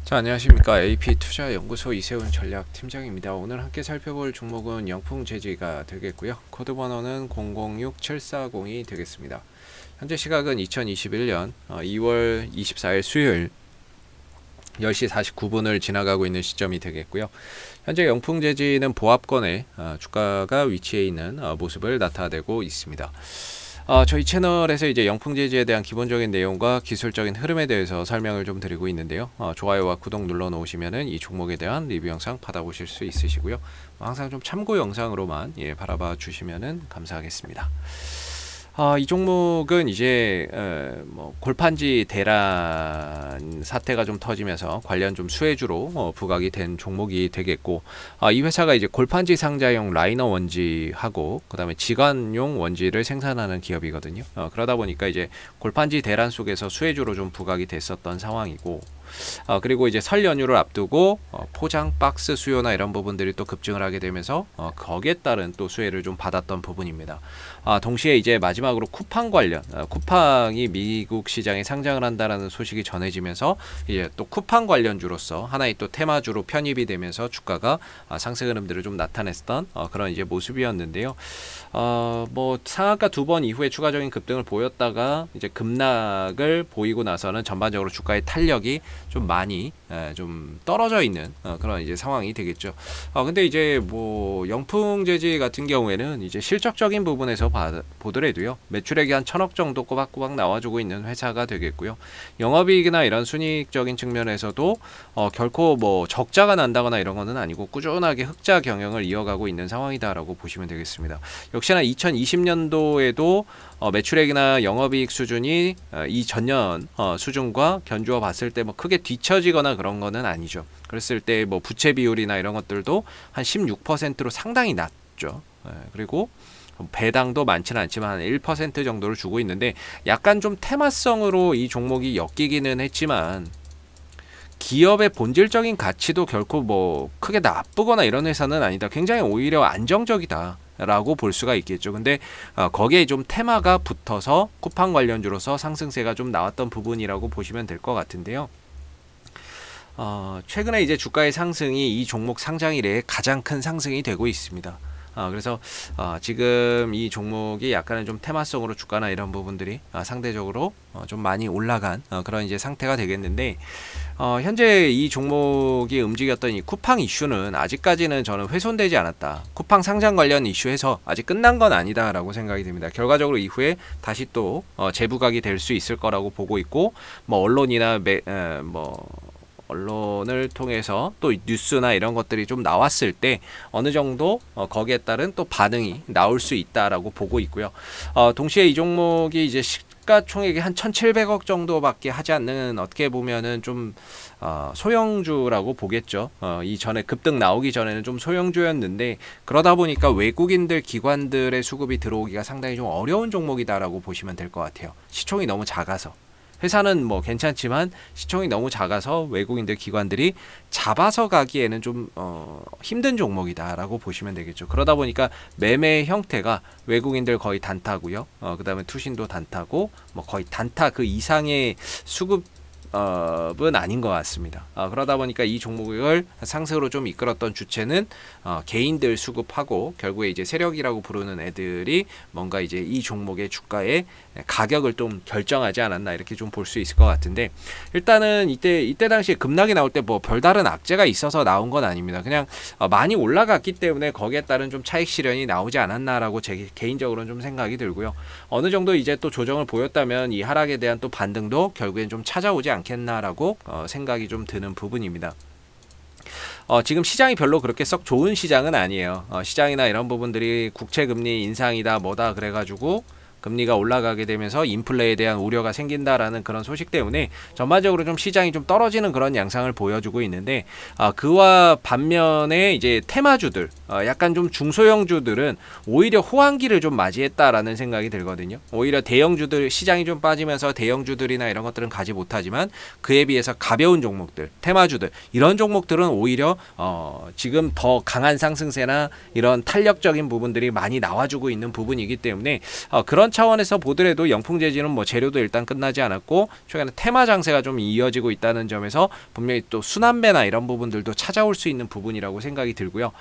자, 안녕하십니까. AP투자연구소 이세훈 전략팀장입니다. 오늘 함께 살펴볼 종목은 영풍재지가 되겠고요. 코드 번호는 006740이 되겠습니다. 현재 시각은 2021년 2월 24일 수요일 10시 49분을 지나가고 있는 시점이 되겠고요. 현재 영풍재지는 보합권에 주가가 위치해 있는 모습을 나타내고 있습니다. 저희 채널에서 이제 영풍재지에 대한 기본적인 내용과 기술적인 흐름에 대해서 설명을 좀 드리고 있는데요. 좋아요와 구독 눌러 놓으시면은 이 종목에 대한 리뷰 영상 받아보실 수 있으시고요. 항상 좀 참고 영상으로만 바라봐 주시면은 감사하겠습니다. 이 종목은 이제 골판지 대란 사태가 좀 터지면서 관련 좀 수혜주로 부각이 된 종목이 되겠고, 이 회사가 이제 골판지 상자용 라이너 원지하고 그다음에 지관용 원지를 생산하는 기업이거든요. 그러다 보니까 이제 골판지 대란 속에서 수혜주로 좀 부각이 됐었던 상황이고, 그리고 이제 설 연휴를 앞두고 포장 박스 수요나 이런 부분들이 또 급증을 하게 되면서 거기에 따른 또 수혜를 좀 받았던 부분입니다. 동시에 이제 마지막으로 쿠팡 관련, 쿠팡이 미국 시장에 상장을 한다라는 소식이 전해지면서 이제 또 쿠팡 관련주로서 하나의 또 테마주로 편입이 되면서 주가가 상승 흐름들을 좀 나타냈던 그런 이제 모습이었는데요. 뭐 상한가 2번 이후에 추가적인 급등을 보였다가 이제 급락을 보이고 나서는 전반적으로 주가의 탄력이 좀 많이 좀 떨어져 있는 그런 이제 상황이 되겠죠. 근데 이제 뭐 영풍재지 같은 경우에는 이제 실적적인 부분에서 보더라도요, 매출액이 한 1000억 정도 꼬박꼬박 나와주고 있는 회사가 되겠고요. 영업이익이나 이런 순이익적인 측면에서도 결코 뭐 적자가 난다거나 이런 거는 아니고 꾸준하게 흑자 경영을 이어가고 있는 상황이다라고 보시면 되겠습니다. 역시나 2020년도에도 매출액이나 영업이익 수준이 이 전년 수준과 견주어 봤을 때 뭐 크게 뒤처지거나 그런 거는 아니죠. 그랬을 때 뭐 부채 비율이나 이런 것들도 한 16%로 상당히 낮죠. 그리고 배당도 많지는 않지만 한 1% 정도를 주고 있는데, 약간 좀 테마성으로 이 종목이 엮이기는 했지만 기업의 본질적인 가치도 결코 뭐 크게 나쁘거나 이런 회사는 아니다. 굉장히 오히려 안정적이다 라고 볼 수가 있겠죠. 근데 거기에 좀 테마가 붙어서 쿠팡 관련주로서 상승세가 좀 나왔던 부분이라고 보시면 될 것 같은데요. 최근에 이제 주가의 상승이 이 종목 상장 이래에 가장 큰 상승이 되고 있습니다. 그래서 지금 이 종목이 약간은 좀 테마성으로 주가나 이런 부분들이 상대적으로 좀 많이 올라간 그런 이제 상태가 되겠는데, 현재 이 종목이 움직였던 이 쿠팡 이슈는 아직까지는 저는 훼손되지 않았다. 쿠팡 상장 관련 이슈에서 아직 끝난 건 아니다라고 생각이 됩니다. 결과적으로 이후에 다시 또 재부각이 될 수 있을 거라고 보고 있고, 뭐 언론이나 언론을 통해서 또 뉴스나 이런 것들이 좀 나왔을 때 어느 정도 거기에 따른 또 반응이 나올 수 있다라고 보고 있고요. 동시에 이 종목이 이제 시가총액이 한 1,700억 정도밖에 하지 않는, 어떻게 보면은 좀 소형주라고 보겠죠. 이전에 급등 나오기 전에는 좀 소형주였는데, 그러다 보니까 외국인들 기관들의 수급이 들어오기가 상당히 좀 어려운 종목이다라고 보시면 될 것 같아요. 시총이 너무 작아서. 회사는 뭐 괜찮지만 시총이 너무 작아서 외국인들 기관들이 잡아서 가기에는 좀 힘든 종목이다라고 보시면 되겠죠. 그러다 보니까 매매 형태가 외국인들 거의 단타고요. 그 다음에 투신도 단타고 뭐 거의 단타 그 이상의 수급은 아닌 것 같습니다. 그러다 보니까 이 종목을 상승으로 좀 이끌었던 주체는 개인들 수급하고 결국에 이제 세력이라고 부르는 애들이 뭔가 이제 이 종목의 주가의 가격을 좀 결정하지 않았나, 이렇게 좀 볼 수 있을 것 같은데, 일단은 이때 당시에 급락이 나올 때 뭐 별다른 악재가 있어서 나온 건 아닙니다. 그냥 많이 올라갔기 때문에 거기에 따른 좀 차익 실현이 나오지 않았나라고 제 개인적으로는 좀 생각이 들고요. 어느 정도 이제 또 조정을 보였다면 이 하락에 대한 또 반등도 결국엔 좀 찾아오지 않겠나라고 생각이 좀 드는 부분입니다. 지금 시장이 별로 그렇게 썩 좋은 시장은 아니에요. 시장이나 이런 부분들이 국채금리 인상이다 뭐다 그래가지고 금리가 올라가게 되면서 인플레에 대한 우려가 생긴다라는 그런 소식 때문에 전반적으로 좀 시장이 좀 떨어지는 그런 양상을 보여주고 있는데, 그와 반면에 이제 테마주들, 약간 좀 중소형주들은 오히려 호황기를 좀 맞이했다라는 생각이 들거든요. 오히려 대형주들, 시장이 좀 빠지면서 대형주들이나 이런 것들은 가지 못하지만 그에 비해서 가벼운 종목들, 테마주들, 이런 종목들은 오히려 지금 더 강한 상승세나 이런 탄력적인 부분들이 많이 나와주고 있는 부분이기 때문에 그런 차원에서 보더라도 영풍재지는 뭐 재료도 일단 끝나지 않았고 최근에 테마 장세가 좀 이어지고 있다는 점에서 분명히 또 순환매나 이런 부분들도 찾아올 수 있는 부분이라고 생각이 들고요.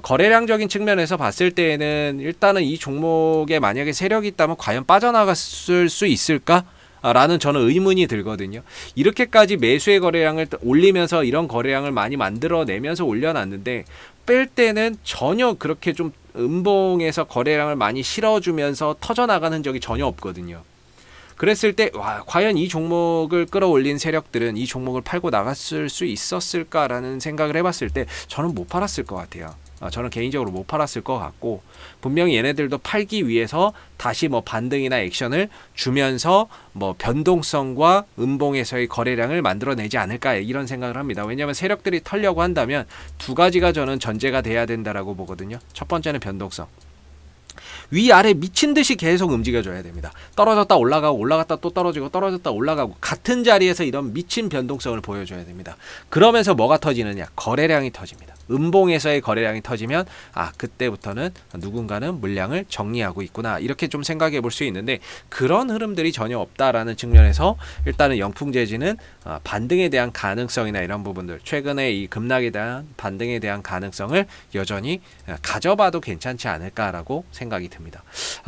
거래량적인 측면에서 봤을 때에는 일단은 이 종목에 만약에 세력이 있다면 과연 빠져나갔을 수 있을까? 라는 저는 의문이 들거든요. 이렇게까지 매수의 거래량을 올리면서 이런 거래량을 많이 만들어내면서 올려놨는데 뺄 때는 전혀 그렇게 좀 음봉에서 거래량을 많이 실어주면서 터져나가는 적이 전혀 없거든요. 그랬을 때 과연 이 종목을 끌어올린 세력들은 이 종목을 팔고 나갔을 수 있었을까라는 생각을 해봤을 때 저는 못 팔았을 것 같아요. 저는 개인적으로 못 팔았을 것 같고 분명히 얘네들도 팔기 위해서 다시 뭐 반등이나 액션을 주면서 뭐 변동성과 음봉에서의 거래량을 만들어내지 않을까 이런 생각을 합니다. 왜냐하면 세력들이 털려고 한다면 두 가지가 저는 전제가 돼야 된다라고 보거든요. 첫 번째는 변동성. 위아래 미친듯이 계속 움직여줘야 됩니다. 떨어졌다 올라가고 올라갔다 또 떨어지고 떨어졌다 올라가고 같은 자리에서 이런 미친 변동성을 보여줘야 됩니다. 그러면서 뭐가 터지느냐? 거래량이 터집니다. 음봉에서의 거래량이 터지면 그때부터는 누군가는 물량을 정리하고 있구나 이렇게 좀 생각해 볼 수 있는데 그런 흐름들이 전혀 없다라는 측면에서 일단은 영풍재지는 반등에 대한 가능성이나 이런 부분들 최근에 이 급락에 대한 반등에 대한 가능성을 여전히 가져봐도 괜찮지 않을까라고 생각이 듭니다.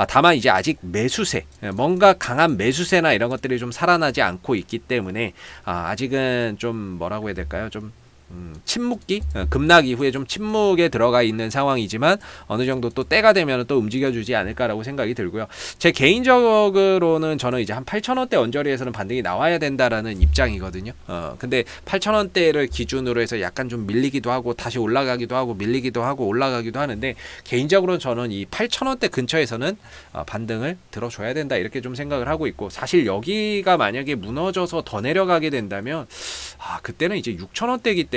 다만 이제 아직 매수세 뭔가 강한 매수세나 이런 것들이 좀 살아나지 않고 있기 때문에 아직은 좀 뭐라고 해야 될까요? 좀 침묵기? 급락 이후에 좀 침묵에 들어가 있는 상황이지만 어느 정도 또 때가 되면 또 움직여주지 않을까라고 생각이 들고요. 제 개인적으로는 저는 이제 한 8,000원대 언저리에서는 반등이 나와야 된다라는 입장이거든요. 근데 8,000원대를 기준으로 해서 약간 좀 밀리기도 하고 다시 올라가기도 하고 밀리기도 하고 올라가기도 하는데 개인적으로는 저는 이 8,000원대 근처에서는 반등을 들어줘야 된다 이렇게 좀 생각을 하고 있고 사실 여기가 만약에 무너져서 더 내려가게 된다면 그때는 이제 6,000원대이기 때문에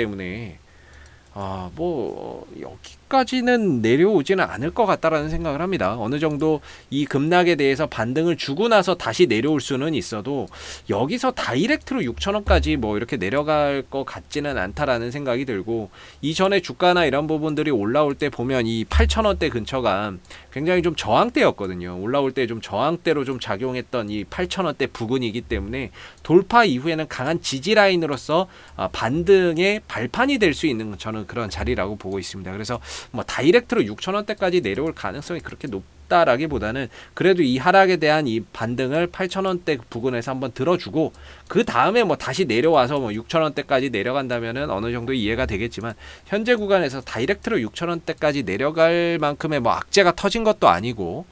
뭐 여기까지는 내려오지는 않을 것 같다라는 생각을 합니다. 어느 정도 이 급락에 대해서 반등을 주고 나서 다시 내려올 수는 있어도 여기서 다이렉트로 6,000원까지 뭐 이렇게 내려갈 것 같지는 않다라는 생각이 들고 이전에 주가나 이런 부분들이 올라올 때 보면 이 8,000원대 근처가 굉장히 좀 저항대였거든요. 올라올 때 좀 저항대로 좀 작용했던 이 8,000원대 부근이기 때문에 돌파 이후에는 강한 지지 라인으로서 반등의 발판이 될 수 있는 저는 그런 자리라고 보고 있습니다. 그래서 뭐 다이렉트로 6,000원대까지 내려올 가능성이 그렇게 높다라기보다는 그래도 이 하락에 대한 이 반등을 8,000원대 부근에서 한번 들어주고 그 다음에 뭐 다시 내려와서 뭐 6,000원대까지 내려간다면은 어느 정도 이해가 되겠지만 현재 구간에서 다이렉트로 6,000원대까지 내려갈 만큼의 뭐 악재가 터진 것도 아니고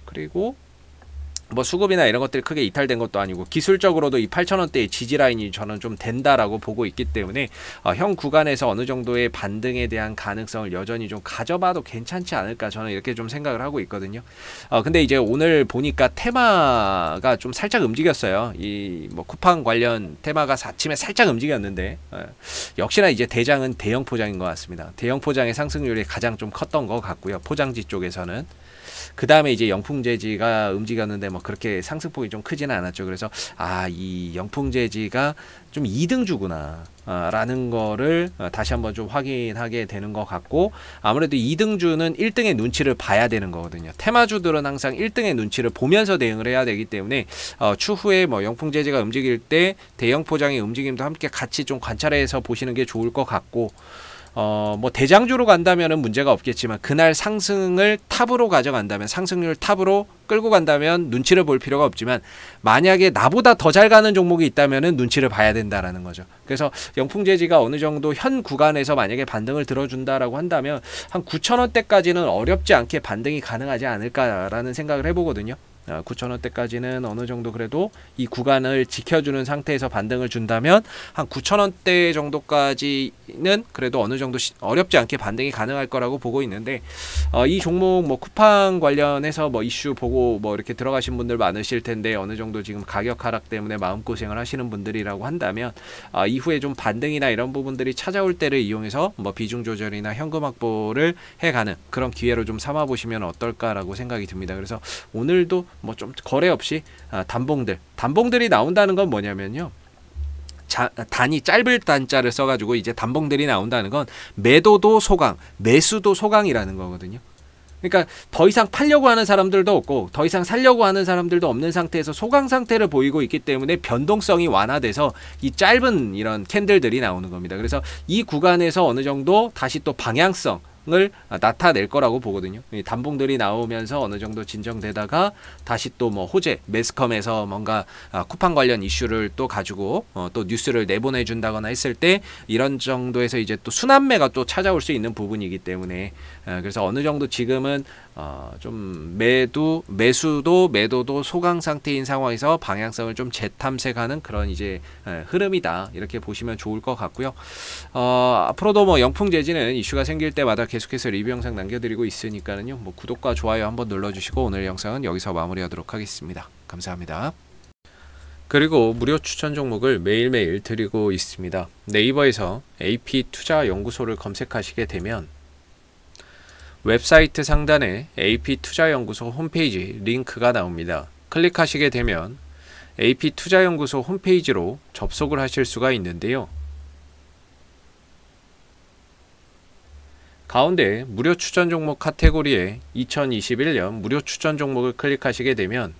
그리고 뭐 수급이나 이런 것들이 크게 이탈된 것도 아니고 기술적으로도 이 8,000원대의 지지 라인이 저는 좀 된다라고 보고 있기 때문에 현 구간에서 어느 정도의 반등에 대한 가능성을 여전히 좀 가져봐도 괜찮지 않을까 저는 이렇게 좀 생각을 하고 있거든요. 근데 이제 오늘 보니까 테마가 좀 살짝 움직였어요. 이 뭐 쿠팡 관련 테마가 아침에 살짝 움직였는데 역시나 이제 대장은 대형 포장인 것 같습니다. 대형 포장의 상승률이 가장 좀 컸던 것 같고요. 포장지 쪽에서는. 그 다음에 이제 영풍재지가 움직였는데 뭐 그렇게 상승폭이 좀 크지는 않았죠. 그래서 이 영풍재지가 좀 2등주구나 라는 거를 다시 한번 좀 확인하게 되는 것 같고 아무래도 2등주는 1등의 눈치를 봐야 되는 거거든요. 테마주들은 항상 1등의 눈치를 보면서 대응을 해야 되기 때문에 추후에 뭐 영풍재지가 움직일 때 대형 포장의 움직임도 함께 같이 좀 관찰해서 보시는 게 좋을 것 같고 뭐 대장주로 간다면은 문제가 없겠지만 그날 상승을 탑으로 가져간다면 상승률 탑으로 끌고 간다면 눈치를 볼 필요가 없지만 만약에 나보다 더 잘 가는 종목이 있다면은 눈치를 봐야 된다라는 거죠. 그래서 영풍재지가 어느 정도 현 구간에서 만약에 반등을 들어준다라고 한다면 한 9,000원대까지는 어렵지 않게 반등이 가능하지 않을까라는 생각을 해보거든요. 9,000원대까지는 어느 정도 그래도 이 구간을 지켜주는 상태에서 반등을 준다면 한 9,000원대 정도까지는 그래도 어느 정도 어렵지 않게 반등이 가능할 거라고 보고 있는데 이 종목 뭐 쿠팡 관련해서 뭐 이슈 보고 뭐 이렇게 들어가신 분들 많으실 텐데 어느 정도 지금 가격 하락 때문에 마음고생을 하시는 분들이라고 한다면 이후에 좀 반등이나 이런 부분들이 찾아올 때를 이용해서 뭐 비중 조절이나 현금 확보를 해가는 그런 기회로 좀 삼아 보시면 어떨까라고 생각이 듭니다. 그래서 오늘도 뭐 좀 거래 없이 단봉들이 나온다는 건 뭐냐면요. 단이 짧을 단자를 써가지고 이제 단봉들이 나온다는 건 매도도 소강, 매수도 소강이라는 거거든요. 그러니까 더 이상 팔려고 하는 사람들도 없고 더 이상 살려고 하는 사람들도 없는 상태에서 소강 상태를 보이고 있기 때문에 변동성이 완화돼서 이 짧은 이런 캔들들이 나오는 겁니다. 그래서 이 구간에서 어느 정도 다시 또 방향성 을 나타낼 거라고 보거든요. 이 단봉들이 나오면서 어느 정도 진정되다가 다시 또 뭐 호재, 매스컴에서 뭔가 쿠팡 관련 이슈를 또 가지고 또 뉴스를 내보내 준다거나 했을 때 이런 정도에서 이제 또 순환매가 또 찾아올 수 있는 부분이기 때문에 그래서 어느 정도 지금은 좀 매도도 소강 상태인 상황에서 방향성을 좀 재탐색하는 그런 이제 흐름이다, 이렇게 보시면 좋을 것 같고요. 앞으로도 뭐 영풍재지는 이슈가 생길 때마다 계속해서 리뷰 영상 남겨드리고 있으니까는요, 뭐 구독과 좋아요 한번 눌러주시고 오늘 영상은 여기서 마무리하도록 하겠습니다. 감사합니다. 그리고 무료 추천 종목을 매일매일 드리고 있습니다. 네이버에서 AP투자연구소를 검색하시게 되면 웹사이트 상단에 AP투자연구소 홈페이지 링크가 나옵니다. 클릭하시게 되면 AP투자연구소 홈페이지로 접속을 하실 수가 있는데요. 가운데 무료 추천 종목 카테고리에 2021년 무료 추천 종목을 클릭하시게 되면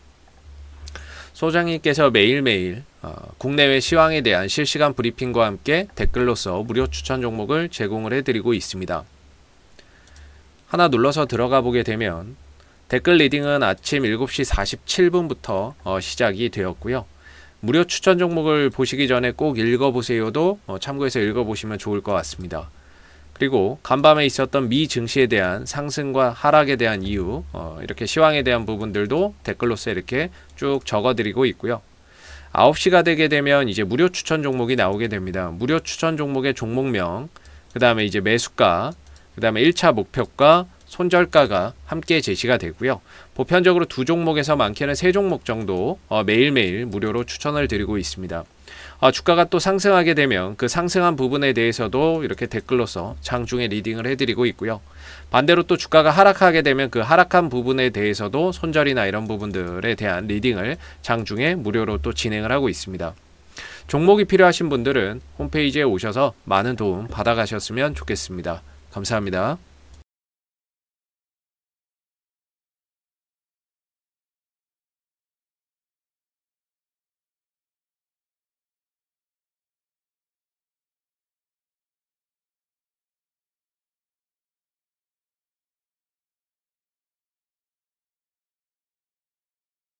소장님께서 매일매일 국내외 시황에 대한 실시간 브리핑과 함께 댓글로서 무료 추천 종목을 제공을 해드리고 있습니다. 하나 눌러서 들어가 보게 되면 댓글 리딩은 아침 7시 47분부터 시작이 되었고요. 무료 추천 종목을 보시기 전에 꼭 읽어보세요도 참고해서 읽어보시면 좋을 것 같습니다. 그리고 간밤에 있었던 미 증시에 대한 상승과 하락에 대한 이유, 이렇게 시황에 대한 부분들도 댓글로서 이렇게 쭉 적어드리고 있고요. 9시가 되게 되면 이제 무료 추천 종목이 나오게 됩니다. 무료 추천 종목의 종목명, 그 다음에 이제 매수가, 그 다음에 1차 목표가, 손절가가 함께 제시가 되고요. 보편적으로 2종목에서 많게는 3종목 정도 매일매일 무료로 추천을 드리고 있습니다. 주가가 또 상승하게 되면 그 상승한 부분에 대해서도 이렇게 댓글로서 장중에 리딩을 해드리고 있고요. 반대로 또 주가가 하락하게 되면 그 하락한 부분에 대해서도 손절이나 이런 부분들에 대한 리딩을 장중에 무료로 또 진행을 하고 있습니다. 종목이 필요하신 분들은 홈페이지에 오셔서 많은 도움 받아가셨으면 좋겠습니다. 감사합니다.